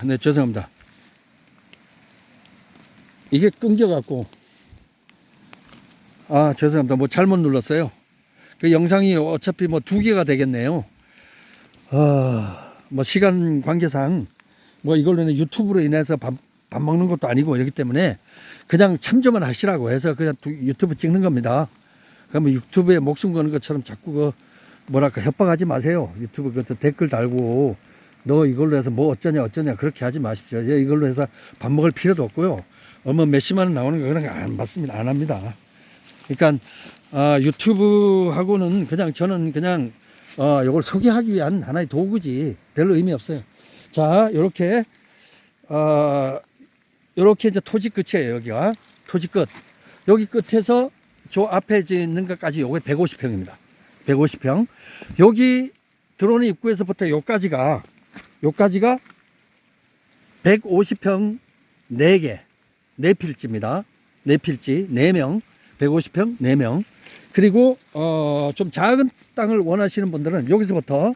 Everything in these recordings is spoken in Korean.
네, 죄송합니다. 이게 끊겨갖고, 죄송합니다. 뭐 잘못 눌렀어요. 그 영상이 어차피 뭐 2개가 되겠네요. 뭐 시간 관계상, 뭐 이걸로는 유튜브로 인해서 밥 먹는 것도 아니고 이렇기 때문에 그냥 참조만 하시라고 해서 그냥 유튜브 찍는 겁니다. 그러면 유튜브에 목숨 거는 것처럼 자꾸 뭐랄까 협박하지 마세요. 유튜브 그 댓글 달고 너 이걸로 해서 뭐 어쩌냐 그렇게 하지 마십시오. 이걸로 해서 밥 먹을 필요도 없고요. 몇십만 원 나오는 거 그런 거 안 받습니다. 안 합니다. 그러니까 유튜브하고는 그냥 저는 그냥 이걸 소개하기 위한 하나의 도구지 별로 의미 없어요. 자, 요렇게 이제 토지 끝이에요. 여기가 토지 끝. 여기 끝에서 저 앞에 있는 것까지 요게 150평입니다. 150평. 여기 들어오는 입구에서부터 요까지가 150평 4개, 4필지입니다. 4필지, 4명, 150평 4명. 그리고 좀 작은 땅을 원하시는 분들은 여기서부터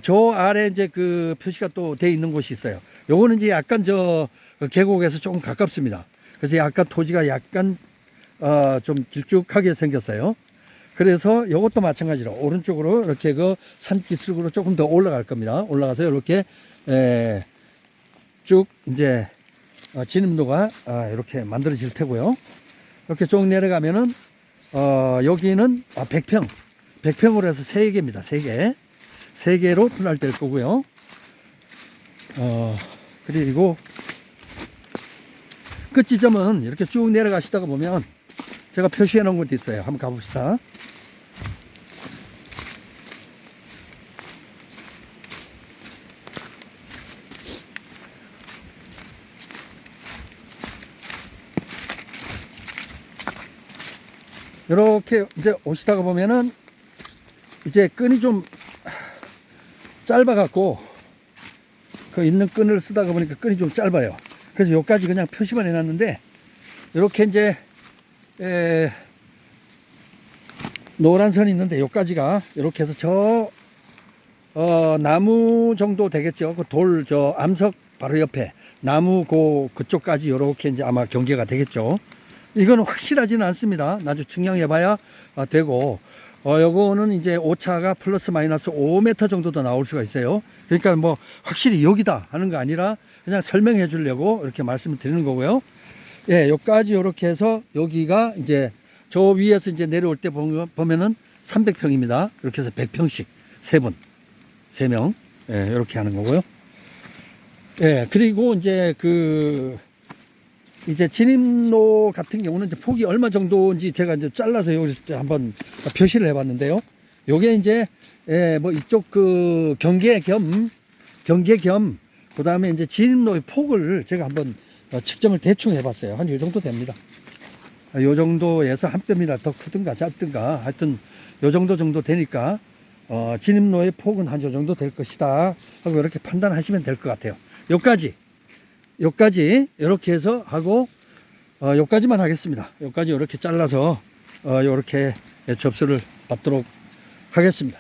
저 아래 이제 그 표시가 또 돼 있는 곳이 있어요. 요거는 이제 약간 저 계곡에서 조금 가깝습니다. 그래서 약간 토지가 약간 좀 길쭉하게 생겼어요. 그래서 요것도 마찬가지로 오른쪽으로 이렇게 그 산기슭으로 조금 더 올라갈 겁니다. 올라가서 이렇게 쭉 이제 진입로가 이렇게 만들어질 테고요. 이렇게 쭉 내려가면은 여기는 100평으로 해서 3개입니다. 3개. 3개로 분할될 거고요. 그리고 끝 지점은 이렇게 쭉 내려가시다가 보면 제가 표시해 놓은 것도 있어요. 한번 가봅시다. 이렇게 이제 오시다가 보면은 이제 끈이 좀 짧아 갖고 그 있는 끈을 쓰다가 보니까 끈이 좀 짧아요. 그래서 여기까지 그냥 표시만 해놨는데 이렇게 이제 노란 선이 있는데 여기까지가 이렇게 해서 저 나무 정도 되겠죠. 그 돌 저 암석 바로 옆에 나무 그쪽까지 이렇게 이제 아마 경계가 되겠죠. 이거는 확실하지는 않습니다. 나중에 측량해 봐야 되고 요거는 이제 오차가 플러스 마이너스 5m 정도도 나올 수가 있어요. 그러니까 뭐 확실히 여기다 하는 거 아니라 그냥 설명해 주려고 이렇게 말씀을 드리는 거고요. 예, 여기까지 이렇게 해서 여기가 이제 저 위에서 이제 내려올 때 보면은 300평입니다. 이렇게 해서 100평씩 3명. 예, 이렇게 하는 거고요. 예, 그리고 이제 이제 진입로 같은 경우는 이제 폭이 얼마 정도인지 제가 이제 잘라서 여기서 한번 표시를 해봤는데요. 요게 이제 뭐 이쪽 그 경계 겸 그 다음에 이제 진입로의 폭을 제가 한번 측정을 대충 해봤어요. 한 요 정도 됩니다. 요 정도에서 한 뼘이나 더 크든가 짧든가 하여튼 요 정도 되니까 진입로의 폭은 한 요 정도 될 것이다 하고 이렇게 판단하시면 될 것 같아요. 요까지 이렇게 해서 하고 요까지만 하겠습니다. 요까지 이렇게 잘라서 요렇게 접수를 받도록 하겠습니다.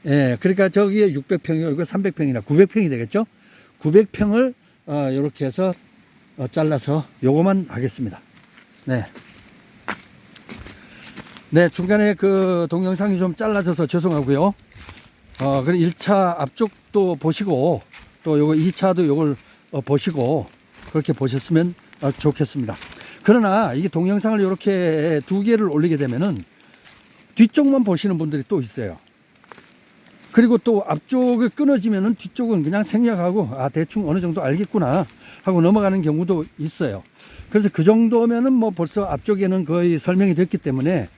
예, 그러니까 저기에 600평이고 이거 300평이나 900평이 되겠죠. 900평을 요렇게 해서 잘라서 요거만 하겠습니다. 네. 네, 중간에 그 동영상이 좀 잘라져서 죄송하고요. 그리고 1차 앞쪽도 보시고 또 요거 2차도 요걸 보시고 그렇게 보셨으면 좋겠습니다. 그러나 이게 동영상을 이렇게 2개를 올리게 되면은 뒤쪽만 보시는 분들이 또 있어요. 그리고 또 앞쪽이 끊어지면은 뒤쪽은 그냥 생략하고 대충 어느 정도 알겠구나 하고 넘어가는 경우도 있어요. 그래서 그 정도면은 뭐 벌써 앞쪽에는 거의 설명이 됐기 때문에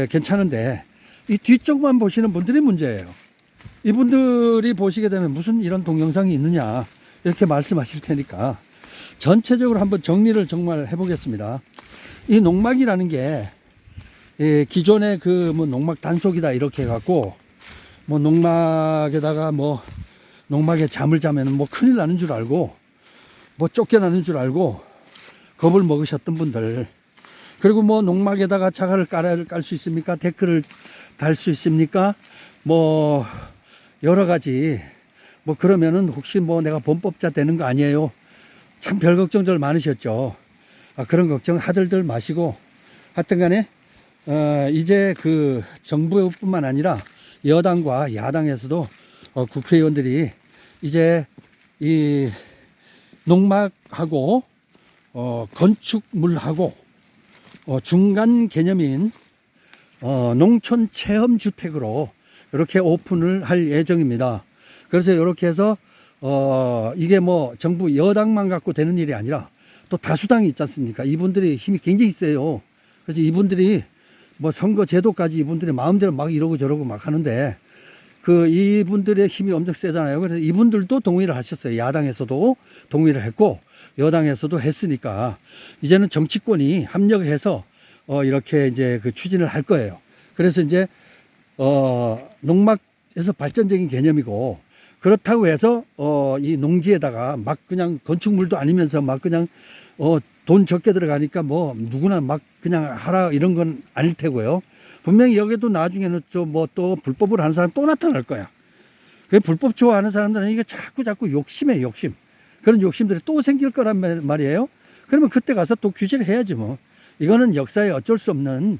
괜찮은데 이 뒤쪽만 보시는 분들이 문제예요. 이분들이 보시게 되면 무슨 이런 동영상이 있느냐 이렇게 말씀하실 테니까 전체적으로 한번 정리를 정말 해보겠습니다. 이 농막이라는 게 기존의 그 뭐 농막 단속이다 이렇게 해갖고 뭐 농막에다가 뭐 농막에 잠을 자면 뭐 큰일 나는 줄 알고 뭐 쫓겨나는 줄 알고 겁을 먹으셨던 분들, 그리고 뭐 농막에다가 자갈을 깔 수 있습니까? 데크를 달 수 있습니까? 뭐 여러 가지 뭐 그러면은 혹시 뭐 내가 범법자 되는 거 아니에요? 참 별 걱정들 많으셨죠. 그런 걱정 하들들 마시고, 하여튼 간에 이제 그 정부뿐만 아니라 여당과 야당에서도 국회의원들이 이제 이 농막하고 건축물하고 중간 개념인 농촌 체험주택으로 이렇게 오픈을 할 예정입니다. 그래서 이렇게 해서 이게 뭐 정부 여당만 갖고 되는 일이 아니라 또 다수당이 있지 않습니까? 이분들이 힘이 굉장히 세요. 그래서 이분들이 뭐 선거 제도까지 이분들이 마음대로 막 이러고 저러고 막 하는데 그 이분들의 힘이 엄청 세잖아요. 그래서 이분들도 동의를 하셨어요. 야당에서도 동의를 했고 여당에서도 했으니까 이제는 정치권이 합력해서 이렇게 이제 그 추진을 할 거예요. 그래서 이제 농막에서 발전적인 개념이고, 그렇다고 해서 이 농지에다가 막 그냥 건축물도 아니면서 막 그냥 돈 적게 들어가니까 뭐 누구나 막 그냥 하라 이런 건 아닐 테고요. 분명히 여기도 나중에는 좀 뭐 또 불법으로 하는 사람 또 나타날 거야. 그 불법 좋아하는 사람들은 이게 자꾸 욕심해, 욕심. 그런 욕심들이 또 생길 거란 말이에요. 그러면 그때 가서 또 규제를 해야지 뭐. 이거는 역사에 어쩔 수 없는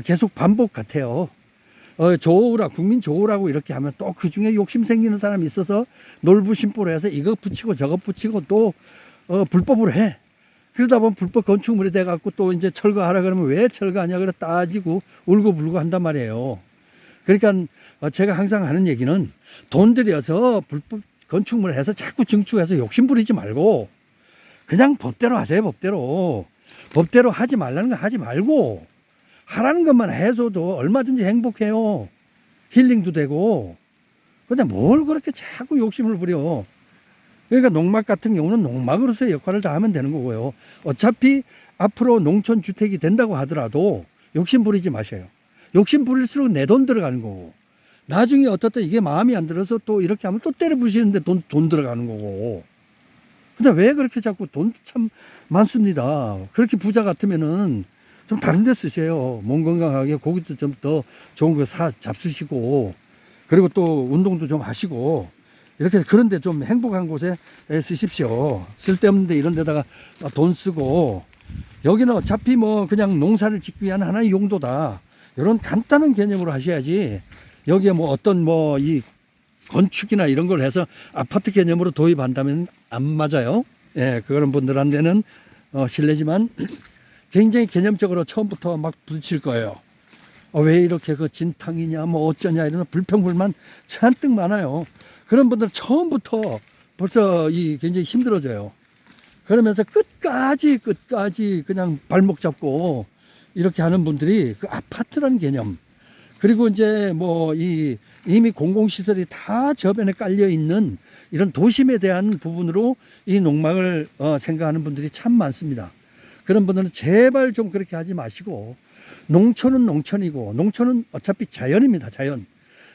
계속 반복 같아요. 좋으라, 국민 좋으라고 이렇게 하면 또 그 중에 욕심 생기는 사람이 있어서 놀부심보로 해서 이거 붙이고 저거 붙이고 또 불법으로 해. 그러다 보면 불법 건축물이 돼갖고 또 이제 철거하라 그러면 왜 철거하냐 그래 따지고 울고불고 한단 말이에요. 그러니까 제가 항상 하는 얘기는 돈 들여서 불법 건축물을 해서 자꾸 증축해서 욕심 부리지 말고 그냥 법대로 하세요. 법대로 하지 말라는 거 하지 말고 하라는 것만 해줘도 얼마든지 행복해요. 힐링도 되고. 근데 뭘 그렇게 자꾸 욕심을 부려. 그러니까 농막 같은 경우는 농막으로서의 역할을 다 하면 되는 거고요. 어차피 앞으로 농촌 주택이 된다고 하더라도 욕심 부리지 마세요. 욕심 부릴수록 내 돈 들어가는 거고, 나중에 어떻든 이게 마음이 안 들어서 또 이렇게 하면 또 때려 부시는데 돈 들어가는 거고. 근데 왜 그렇게 자꾸 돈 참 많습니다. 그렇게 부자 같으면은 좀 다른 데 쓰세요. 몸 건강하게 고기도 좀 더 좋은 거 잡수시고, 그리고 또 운동도 좀 하시고, 이렇게 그런데 좀 행복한 곳에 쓰십시오. 쓸데없는 데 이런 데다가 돈 쓰고, 여기는 어차피 뭐 그냥 농사를 짓기 위한 하나의 용도다. 이런 간단한 개념으로 하셔야지, 여기에 뭐 어떤 뭐 이 건축이나 이런 걸 해서 아파트 개념으로 도입한다면 안 맞아요. 예, 그런 분들한테는 실례지만 굉장히 개념적으로 처음부터 막 부딪힐 거예요. 왜 이렇게 그 진탕이냐 뭐 어쩌냐 이런 불평불만 잔뜩 많아요. 그런 분들은 처음부터 벌써 굉장히 힘들어져요. 그러면서 끝까지 그냥 발목 잡고 이렇게 하는 분들이 그 아파트라는 개념, 그리고 이제 뭐 이미 공공시설이 다 저변에 깔려 있는 이런 도심에 대한 부분으로 이 농막을 생각하는 분들이 참 많습니다. 그런 분들은 제발 좀 그렇게 하지 마시고, 농촌은 농촌이고 농촌은 어차피 자연입니다.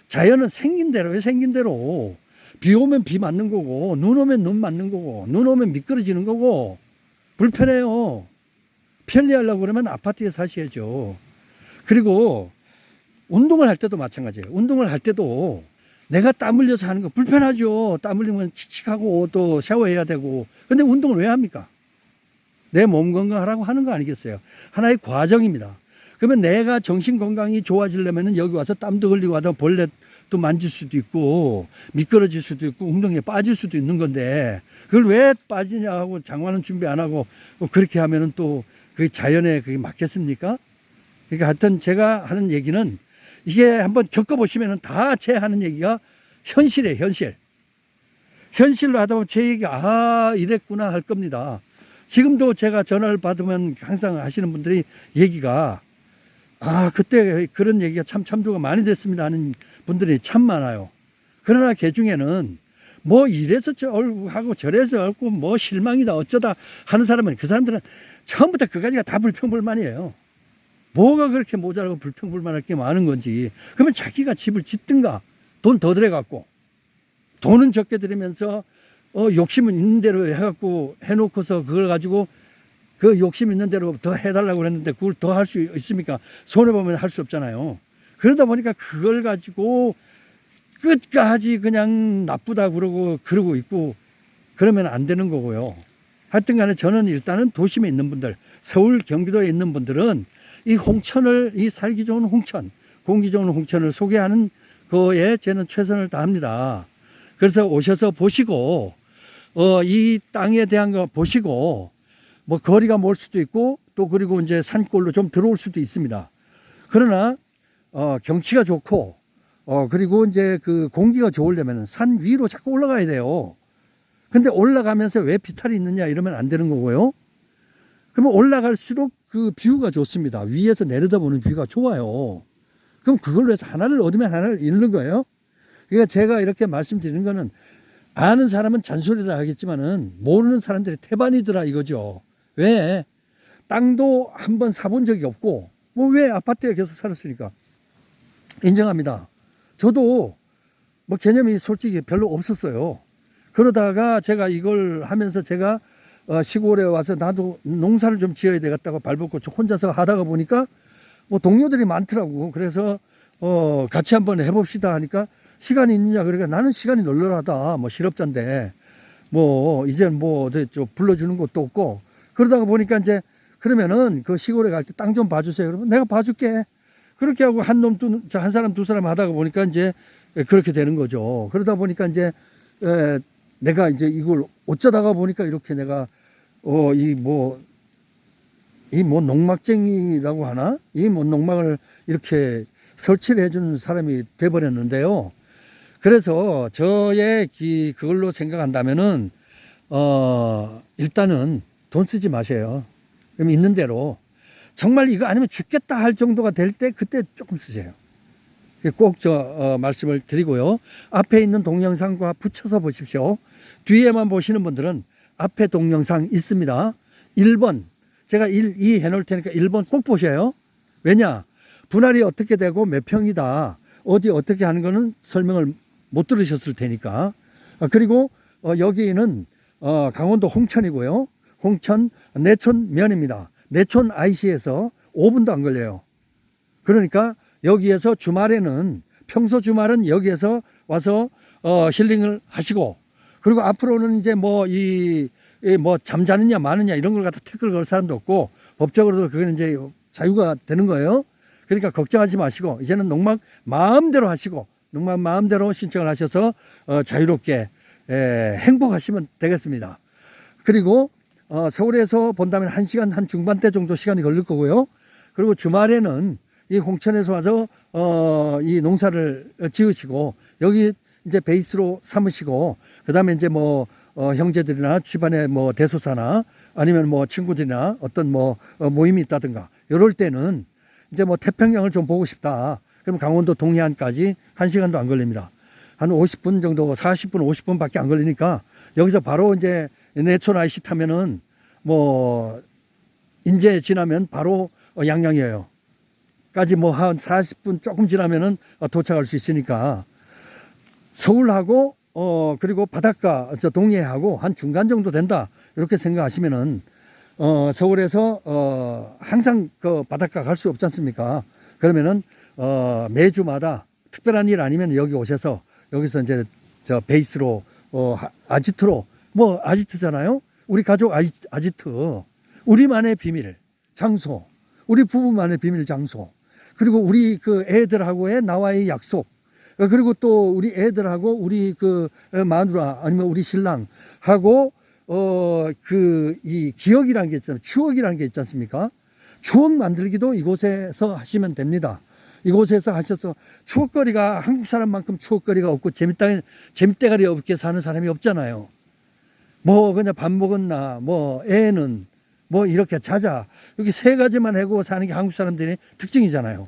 자연은 생긴 대로 비 오면 비 맞는 거고, 눈 오면 눈 맞는 거고, 눈 오면 미끄러지는 거고. 불편해요. 편리하려고 그러면 아파트에 사셔야죠. 그리고 운동을 할 때도 마찬가지예요. 운동을 할 때도 내가 땀 흘려서 하는 거 불편하죠. 땀 흘리면 칙칙하고 또 샤워해야 되고. 근데 운동을 왜 합니까? 내 몸 건강하라고 하는 거 아니겠어요? 하나의 과정입니다. 그러면 내가 정신 건강이 좋아지려면 여기 와서 땀도 흘리고 하다 벌레도 만질 수도 있고 미끄러질 수도 있고 웅덩이에 빠질 수도 있는 건데, 그걸 왜 빠지냐 하고 장화는 준비 안 하고 그렇게 하면은 또 그 자연에 그게 맞겠습니까? 그러니까 하여튼 제가 하는 얘기는 이게 한번 겪어보시면은 다 제 하는 얘기가 현실이에요, 현실로 하다 보면 제 얘기가 이랬구나 할 겁니다. 지금도 제가 전화를 받으면 항상 하시는 분들이 얘기가 그때 그런 얘기가 참 참조가 많이 됐습니다 하는 분들이 참 많아요. 그러나 그 중에는 뭐 이래서 하고 저래서 하고 뭐 실망이다 어쩌다 하는 사람은, 그 사람들은 처음부터 그까지가 다 불평불만이에요. 뭐가 그렇게 모자라고 불평불만할 게 많은 건지. 그러면 자기가 집을 짓든가 돈 더 들여갖고, 돈은 적게 들이면서 욕심은 있는 대로 해갖고 해놓고서 그걸 가지고 그 욕심 있는 대로 더 해달라고 그랬는데 그걸 더 할 수 있습니까? 손해보면 할 수 없잖아요. 그러다 보니까 그걸 가지고 끝까지 그냥 나쁘다 그러고 있고 그러면 안 되는 거고요. 하여튼 간에 저는 일단은 도심에 있는 분들, 서울, 경기도에 있는 분들은 이 홍천을, 이 살기 좋은 홍천, 공기 좋은 홍천을 소개하는 거에 저는 최선을 다합니다. 그래서 오셔서 보시고, 이 땅에 대한 거 보시고, 뭐 거리가 멀 수도 있고, 또 그리고 이제 산골로 좀 들어올 수도 있습니다. 그러나, 경치가 좋고, 그리고 이제 그 공기가 좋으려면 산 위로 자꾸 올라가야 돼요. 근데 올라가면서 왜 비탈이 있느냐 이러면 안 되는 거고요. 그러면 올라갈수록 그 뷰가 좋습니다. 위에서 내려다보는 뷰가 좋아요. 그럼 그걸로 해서 하나를 얻으면 하나를 잃는 거예요. 그러니까 제가 이렇게 말씀드리는 거는 아는 사람은 잔소리라 하겠지만은 모르는 사람들이 태반이더라 이거죠. 왜? 땅도 한번 사본 적이 없고 뭐 왜 아파트에 계속 살았으니까. 인정합니다. 저도 뭐 개념이 솔직히 별로 없었어요. 그러다가 제가 이걸 하면서 제가 시골에 와서 나도 농사를 좀 지어야 되겠다고 발벗고 혼자서 하다가 보니까 뭐 동료들이 많더라고. 그래서 같이 한번 해봅시다 하니까 시간이 있느냐 그러니까 나는 시간이 널널하다. 뭐 실업자인데 뭐 이제 뭐 불러주는 것도 없고 그러다가 보니까 이제 그러면은 그 시골에 갈 때 땅 좀 봐주세요. 그러면 내가 봐줄게. 그렇게 하고 한 사람 두 사람 하다가 보니까 이제 그렇게 되는 거죠. 그러다 보니까 이제 내가 이제 이걸 어쩌다가 보니까 이렇게 내가 이 뭐 농막쟁이라고 하나? 이 뭐 농막을 이렇게 설치를 해주는 사람이 돼버렸는데요. 그래서 저의 그걸로 생각한다면은 일단은 돈 쓰지 마세요. 그럼 있는 대로 정말 이거 아니면 죽겠다 할 정도가 될 때 그때 조금 쓰세요. 꼭 말씀을 드리고요. 앞에 있는 동영상과 붙여서 보십시오. 뒤에만 보시는 분들은 앞에 동영상 있습니다. 1번 제가 2 해놓을 테니까 1번 꼭 보셔요. 왜냐? 분할이 어떻게 되고 몇 평이다. 어디 어떻게 하는 거는 설명을 못 들으셨을 테니까. 그리고 여기는 강원도 홍천이고요. 홍천 내촌면입니다. 내촌 IC에서 5분도 안 걸려요. 그러니까 여기에서 주말에는 평소 주말은 여기에서 와서 힐링을 하시고 그리고 앞으로는 이제 뭐 잠자느냐 마느냐 이런 걸 갖다 태클 걸 사람도 없고 법적으로도 그건 이제 자유가 되는 거예요. 그러니까 걱정하지 마시고 이제는 농막 마음대로 하시고 농막 마음대로 신청을 하셔서 자유롭게 행복하시면 되겠습니다. 그리고 서울에서 본다면 1시간 한 중반대 정도 시간이 걸릴 거고요. 그리고 주말에는 이 홍천에서 와서 이 농사를 지으시고 여기 이제 베이스로 삼으시고 그다음에 이제 뭐 형제들이나 집안에 뭐 대소사나 아니면 뭐 친구들이나 어떤 뭐 모임이 있다든가 이럴 때는 이제 뭐 태평양을 좀 보고 싶다. 그럼 강원도 동해안까지 1시간도 안 걸립니다. 한 50분 정도 40분 50분밖에 안 걸리니까 여기서 바로 이제 내촌 IC 타면은 뭐 인제 지나면 바로 양양이에요. 까지 뭐 한 40분 조금 지나면은 도착할 수 있으니까 서울하고 그리고 바닷가 동해하고 한 중간 정도 된다 이렇게 생각하시면은 서울에서 항상 그 바닷가 갈 수 없지 않습니까? 그러면은 매주마다 특별한 일 아니면 여기 오셔서 여기서 이제 베이스로 아지트로 뭐 아지트잖아요. 우리 가족 아지트 우리만의 비밀 장소 우리 부부만의 비밀 장소 그리고 우리 그 애들하고의 나와의 약속 그리고 또 우리 애들하고 우리 그 마누라 아니면 우리 신랑하고 이 기억이라는 게 있잖아요. 추억이라는 게 있지 않습니까? 추억 만들기도 이곳에서 하시면 됩니다. 이곳에서 하셔서 추억거리가 한국 사람만큼 추억거리가 없고 재밌대가리 없게 사는 사람이 없잖아요. 뭐 그냥 밥 먹었나 뭐 애는 뭐 이렇게 자자 여기 세 가지만 하고 사는 게 한국 사람들의 특징이잖아요.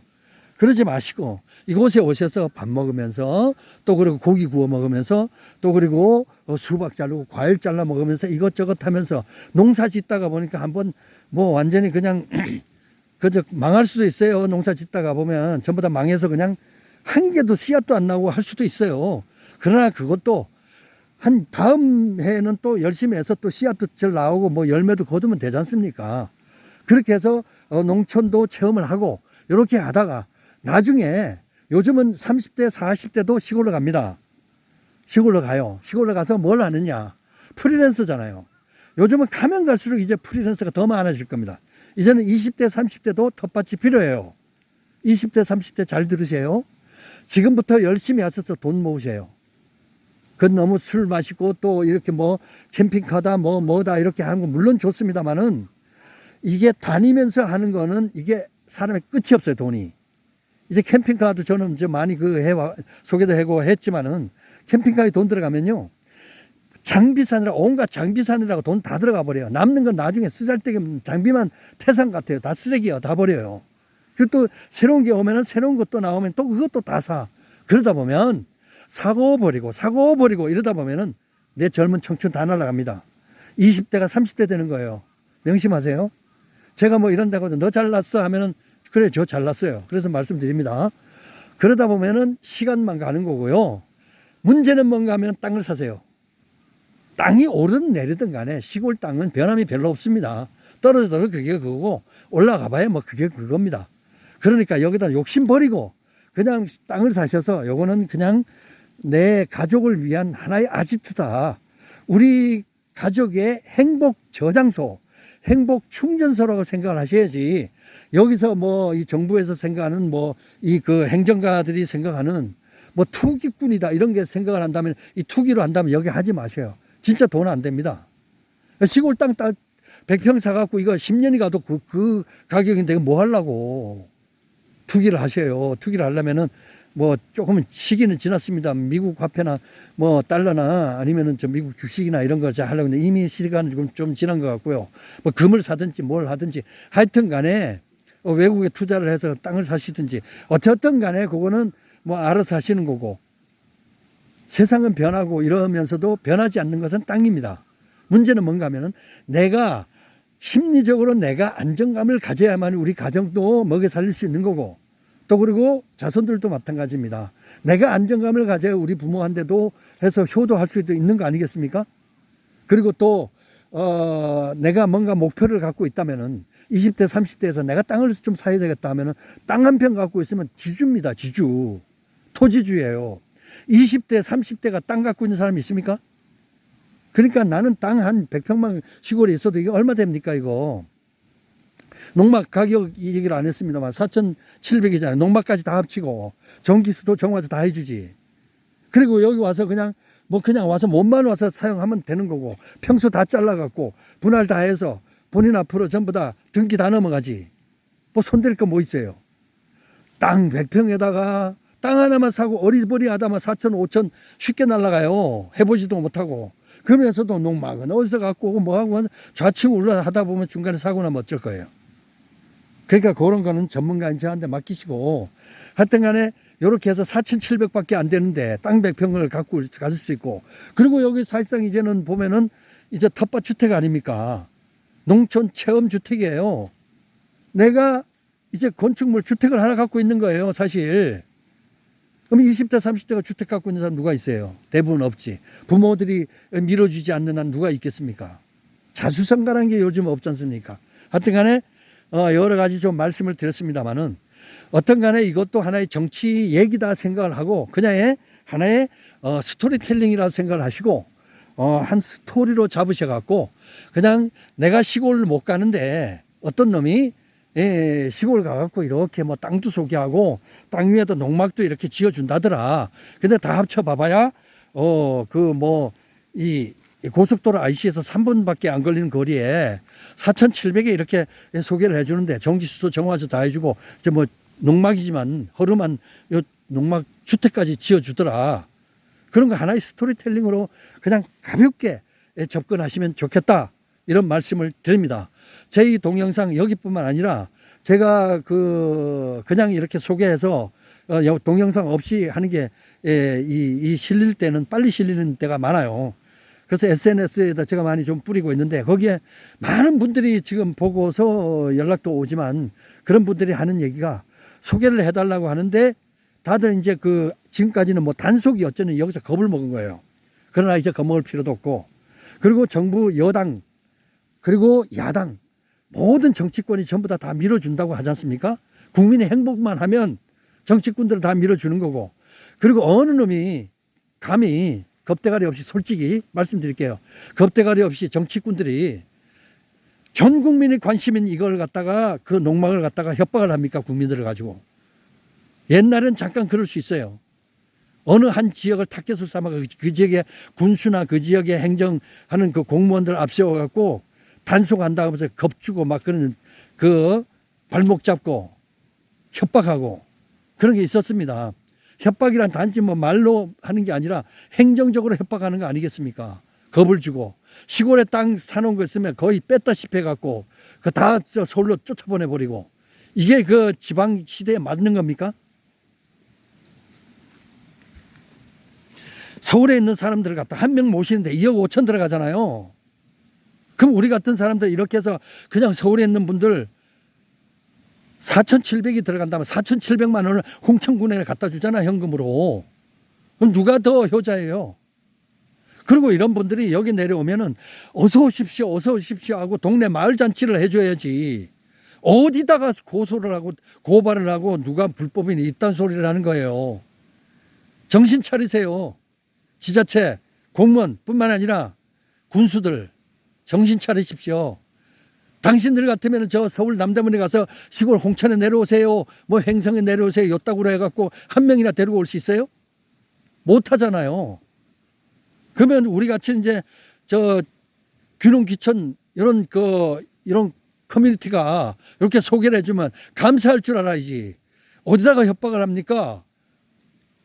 그러지 마시고 이곳에 오셔서 밥 먹으면서 또 그리고 고기 구워 먹으면서 또 그리고 수박 자르고 과일 잘라 먹으면서 이것저것 하면서 농사 짓다가 보니까 한번 뭐 완전히 그냥 그저 망할 수도 있어요. 농사 짓다가 보면 전부 다 망해서 그냥 한 개도 씨앗도 안 나오고 할 수도 있어요. 그러나 그것도 한 다음 해에는 또 열심히 해서 또 씨앗도 잘 나오고 뭐 열매도 거두면 되지 않습니까? 그렇게 해서 농촌도 체험을 하고 이렇게 하다가 나중에 요즘은 30대, 40대도 시골로 갑니다. 시골로 가요. 시골로 가서 뭘 하느냐. 프리랜서잖아요. 요즘은 가면 갈수록 이제 프리랜서가 더 많아질 겁니다. 이제는 20대, 30대도 텃밭이 필요해요. 20대, 30대 잘 들으세요. 지금부터 열심히 하셔서 돈 모으세요. 그건 너무 술 마시고 또 이렇게 뭐 캠핑카다 뭐다 이렇게 하는 거 물론 좋습니다만은 이게 다니면서 하는 거는 이게 사람의 끝이 없어요, 돈이. 이제 캠핑카도 저는 이제 많이 소개도 하고 했지만은 캠핑카에 돈 들어가면요. 장비사느라 온갖 장비사느라고 돈 다 들어가 버려요. 남는 건 나중에 쓰잘데기 장비만 태산 같아요. 다 쓰레기야. 다 버려요. 그리고 또 새로운 게 오면은 새로운 것도 나오면 또 그것도 다 사. 그러다 보면 사고 버리고 이러다 보면은 내 젊은 청춘 다 날아갑니다. 20대가 30대 되는 거예요. 명심하세요. 제가 뭐 이런다고 너 잘났어 하면은 그래 저 잘났어요. 그래서 말씀드립니다. 그러다 보면은 시간만 가는 거고요. 문제는 뭔가 하면 땅을 사세요. 땅이 오르든 내리든 간에 시골 땅은 변함이 별로 없습니다. 떨어져도 그게 그거고 올라가 봐야 뭐 그게 그겁니다. 그러니까 여기다 욕심 버리고 그냥 땅을 사셔서 요거는 그냥 내 가족을 위한 하나의 아지트다. 우리 가족의 행복 저장소, 행복 충전소라고 생각을 하셔야지 여기서 뭐 이 정부에서 생각하는 뭐 이 그 행정가들이 생각하는 뭐 투기꾼이다 이런 게 생각을 한다면 이 투기로 한다면 여기 하지 마세요. 진짜 돈 안 됩니다. 시골 땅 100평 사갖고 이거 10년이 가도 그 가격인데 뭐 하려고 투기를 하셔요. 투기를 하려면은 뭐 조금은 시기는 지났습니다. 미국 화폐나 뭐 달러나 아니면은 저 미국 주식이나 이런 거 하려고 했는데 이미 시간은 좀 지난 것 같고요. 뭐 금을 사든지 뭘 하든지 하여튼 간에 외국에 투자를 해서 땅을 사시든지 어쨌든 간에 그거는 뭐 알아서 하시는 거고 세상은 변하고 이러면서도 변하지 않는 것은 땅입니다. 문제는 뭔가 하면은 내가 심리적으로 내가 안정감을 가져야만 우리 가정도 먹여 살릴 수 있는 거고 또 그리고 자손들도 마찬가지입니다. 내가 안정감을 가져야 우리 부모한테도 해서 효도할 수도 있는 거 아니겠습니까? 그리고 또 내가 뭔가 목표를 갖고 있다면은 20대 30대에서 내가 땅을 좀 사야 되겠다 하면은 땅 한 평 갖고 있으면 지주입니다. 지주. 토지주예요. 20대 30대가 땅 갖고 있는 사람이 있습니까? 그러니까 나는 땅 한 100평만 시골에 있어도 이게 얼마 됩니까 이거. 농막 가격 얘기를 안 했습니다만 4,700이잖아요. 농막까지 다 합치고 전기수도 정화도 다 해주지. 그리고 여기 와서 그냥 와서 몸만 와서 사용하면 되는 거고 평수 다 잘라갖고 분할 다 해서 본인 앞으로 전부 다 등기 다 넘어가지. 뭐 손댈 거 뭐 있어요. 땅 100평에다가 땅 하나만 사고 어리버리하다만 4천 5천 쉽게 날아가요. 해보지도 못하고. 그러면서도 농막은 어디서 갖고 오고 뭐하고 좌측 올라하다 보면 중간에 사고 나면 어쩔 거예요. 그러니까 그런 거는 전문가인 저한테 맡기시고 하여튼 간에 이렇게 해서 4,700밖에 안 되는데 땅 100평을 갖고 가질 수 있고 그리고 여기 사실상 이제는 보면은 이제 텃밭 주택 아닙니까? 농촌 체험 주택이에요. 내가 이제 건축물 주택을 하나 갖고 있는 거예요, 사실. 그럼 20대, 30대가 주택 갖고 있는 사람 누가 있어요? 대부분 없지. 부모들이 밀어주지 않는 한 누가 있겠습니까? 자수성가라는 게 요즘 없지 않습니까? 하여튼 간에 여러 가지 좀 말씀을 드렸습니다만은 어떤 간에 이것도 하나의 정치 얘기다 생각을 하고 그냥 하나의 스토리텔링이라고 생각을 하시고 한 스토리로 잡으셔갖고 그냥 내가 시골 못 가는데 어떤 놈이 시골 가갖고 이렇게 뭐 땅도 소개하고 땅 위에도 농막도 이렇게 지어준다더라. 근데 다 합쳐 봐봐야 이 고속도로 IC에서 3분밖에 안 걸리는 거리에 4,700에 이렇게 소개를 해주는데 전기수도 정화조 다 해주고 이제 뭐 농막이지만 허름한 요 농막 주택까지 지어주더라. 그런 거 하나의 스토리텔링으로 그냥 가볍게 접근하시면 좋겠다. 이런 말씀을 드립니다. 제 이 동영상 여기뿐만 아니라 제가 그냥 이렇게 소개해서 동영상 없이 하는 게 이 실릴 때는 빨리 실리는 때가 많아요. 그래서 SNS에다 제가 많이 좀 뿌리고 있는데 거기에 많은 분들이 지금 보고서 연락도 오지만 그런 분들이 하는 얘기가 소개를 해달라고 하는데 다들 이제 지금까지는 뭐 단속이 어쩌니 여기서 겁을 먹은 거예요. 그러나 이제 겁먹을 필요도 없고 그리고 정부 여당 그리고 야당 모든 정치권이 전부 다 밀어준다고 하지 않습니까? 국민의 행복만 하면 정치꾼들은 다 밀어주는 거고. 그리고 어느 놈이 감히 겁대가리 없이 솔직히 말씀드릴게요. 겁대가리 없이 정치꾼들이 전 국민의 관심인 이걸 갖다가 그 농막을 갖다가 협박을 합니까? 국민들을 가지고. 옛날엔 잠깐 그럴 수 있어요. 어느 한 지역을 타겟으로 삼아가 그 지역의 군수나 그 지역의 행정하는 그 공무원들 앞세워갖고 단속한다 하면서 겁주고 막 그런 그 발목 잡고 협박하고 그런 게 있었습니다. 협박이란 단지 뭐 말로 하는 게 아니라 행정적으로 협박하는 거 아니겠습니까? 겁을 주고 시골에 땅 사놓은 거 있으면 거의 뺐다시피 해갖고 그 다 서울로 쫓아보내버리고 이게 그 지방 시대에 맞는 겁니까? 서울에 있는 사람들을 갖다 한 명 모시는데 2억 5천 들어가잖아요. 그럼 우리 같은 사람들 이렇게 해서 그냥 서울에 있는 분들 4,700이 들어간다면 4,700만 원을 홍천군에 갖다 주잖아, 현금으로. 그럼 누가 더 효자예요? 그리고 이런 분들이 여기 내려오면은 어서 오십시오, 어서 오십시오 하고 동네 마을 잔치를 해줘야지. 어디다가 고소를 하고 고발을 하고 누가 불법인이 있다는 소리를 하는 거예요. 정신 차리세요. 지자체, 공무원뿐만 아니라 군수들 정신 차리십시오. 당신들 같으면 저 서울 남대문에 가서 시골 홍천에 내려오세요. 뭐 횡성에 내려오세요. 요따구로 해갖고 한 명이나 데리고 올 수 있어요? 못 하잖아요. 그러면 우리 같이 이제 저 귀농 귀천 이런 커뮤니티가 이렇게 소개를 해주면 감사할 줄 알아야지. 어디다가 협박을 합니까?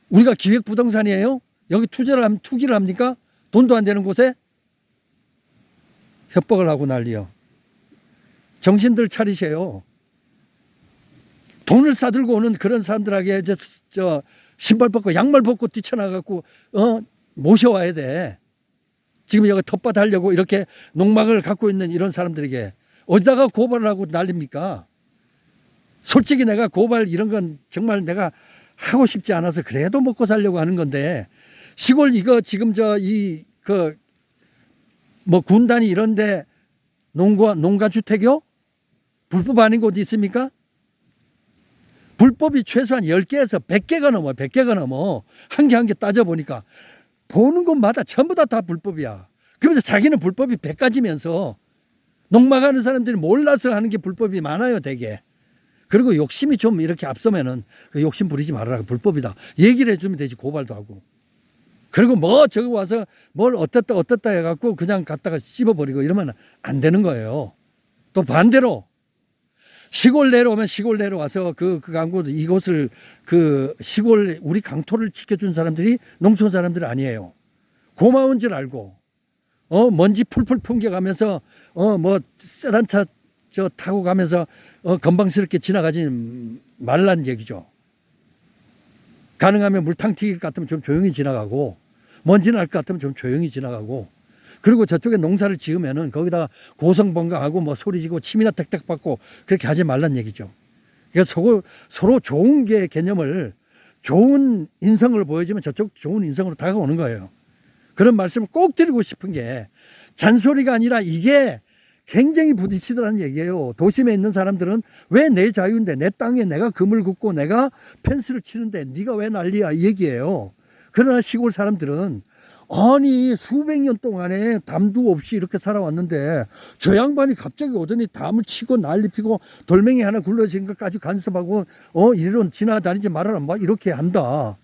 우리가 기획부동산이에요? 여기 투기를 합니까? 돈도 안 되는 곳에 협박을 하고 난리요. 정신들 차리세요. 돈을 싸들고 오는 그런 사람들에게 저 신발 벗고 양말 벗고 뛰쳐나가고 모셔와야 돼. 지금 여기 텃밭 하려고 이렇게 농막을 갖고 있는 이런 사람들에게 어디다가 고발을 하고 난립니까? 솔직히 내가 고발 이런 건 정말 내가 하고 싶지 않아서 그래도 먹고 살려고 하는 건데 시골 이거 지금 뭐 군단이 이런데 농가주택이요? 불법 아닌 곳이 있습니까? 불법이 최소한 10개에서 100개가 넘어. 100개가 넘어. 한 개 한 개 따져보니까 보는 곳마다 전부 다 불법이야. 그러면서 자기는 불법이 100가지면서 농막하는 사람들이 몰라서 하는 게 불법이 많아요, 되게. 그리고 욕심이 좀 이렇게 앞서면은 그 욕심 부리지 말아라. 불법이다. 얘기를 해주면 되지, 고발도 하고. 그리고 뭐 저거 와서 뭘 어떻다 해갖고 그냥 갖다가 씹어버리고 이러면 안 되는 거예요. 또 반대로 시골 내려오면 시골 내려와서 그 강구 이곳을 그 시골 우리 강토를 지켜준 사람들이 농촌 사람들 아니에요. 고마운 줄 알고 먼지 풀풀 풍겨가면서 뭐 세단 차 저 타고 가면서 건방스럽게 지나가지 말란 얘기죠. 가능하면 물탕 튀길 것 같으면 좀 조용히 지나가고 먼지 날 것 같으면 좀 조용히 지나가고 그리고 저쪽에 농사를 지으면은 거기다 고성번가하고 뭐 소리지고 침이나 택택 받고 그렇게 하지 말란 얘기죠. 그러니까 서로 좋은 게 개념을 좋은 인성을 보여주면 저쪽 좋은 인성으로 다가오는 거예요. 그런 말씀을 꼭 드리고 싶은 게 잔소리가 아니라 이게 굉장히 부딪히더라는 얘기예요. 도심에 있는 사람들은 왜 내 자유인데 내 땅에 내가 금을 긋고 내가 펜스를 치는데 네가 왜 난리야 이 얘기예요. 그러나 시골 사람들은 아니 수백 년 동안에 담도 없이 이렇게 살아왔는데 저 양반이 갑자기 오더니 담을 치고 난리 피고 돌멩이 하나 굴러진 것까지 간섭하고 이리로 지나다니지 말아라 막 이렇게 한다.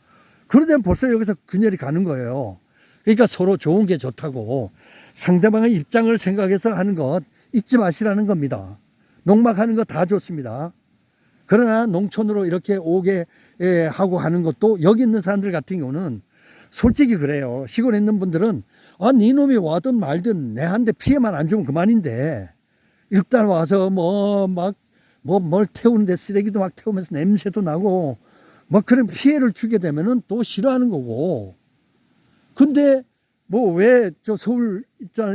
그러면 벌써 여기서 그녀리 가는 거예요. 그러니까 서로 좋은 게 좋다고 상대방의 입장을 생각해서 하는 것 잊지 마시라는 겁니다. 농막하는 거 다 좋습니다. 그러나 농촌으로 이렇게 오게 하고 하는 것도 여기 있는 사람들 같은 경우는 솔직히 그래요. 시골에 있는 분들은 네 놈이 와든 말든 내한테 피해만 안 주면 그만인데 일단 와서 뭘 태우는데 쓰레기도 막 태우면서 냄새도 나고 뭐 그런 피해를 주게 되면은 또 싫어하는 거고. 근데 뭐 왜 저 서울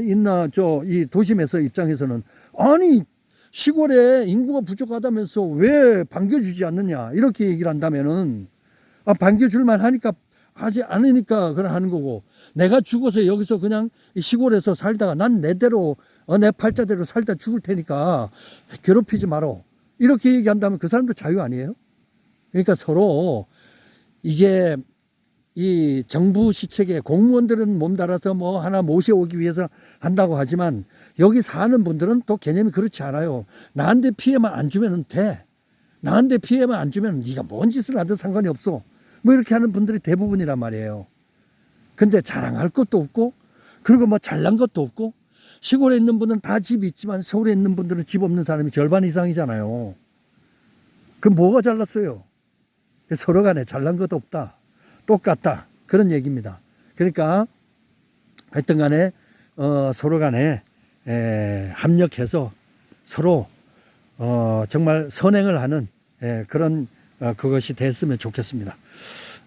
있나 이 도심에서 입장에서는 아니 시골에 인구가 부족하다면서 왜 반겨주지 않느냐 이렇게 얘기를 한다면은 반겨줄만 하니까 하지 않으니까 그걸 하는 거고 내가 죽어서 여기서 그냥 시골에서 살다가 난 내대로 내 팔자대로 살다 죽을 테니까 괴롭히지 마라 이렇게 얘기한다면 그 사람도 자유 아니에요? 그러니까 서로 이게 이 정부 시책에 공무원들은 몸달아서 뭐 하나 모셔오기 위해서 한다고 하지만 여기 사는 분들은 또 개념이 그렇지 않아요. 나한테 피해만 안 주면 돼. 나한테 피해만 안 주면 네가 뭔 짓을 하든 상관이 없어. 뭐 이렇게 하는 분들이 대부분이란 말이에요. 근데 자랑할 것도 없고 그리고 뭐 잘난 것도 없고 시골에 있는 분은 다 집이 있지만 서울에 있는 분들은 집 없는 사람이 절반 이상이잖아요. 그럼 뭐가 잘났어요? 서로 간에 잘난 것도 없다. 똑같다. 그런 얘기입니다. 그러니까 하여튼 간에 서로 간에 합력해서 서로 정말 선행을 하는 그런 그것이 됐으면 좋겠습니다.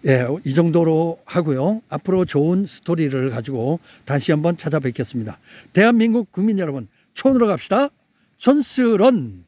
예, 이 정도로 하고요. 앞으로 좋은 스토리를 가지고 다시 한번 찾아뵙겠습니다. 대한민국 국민 여러분, 촌으로 갑시다. 촌스런.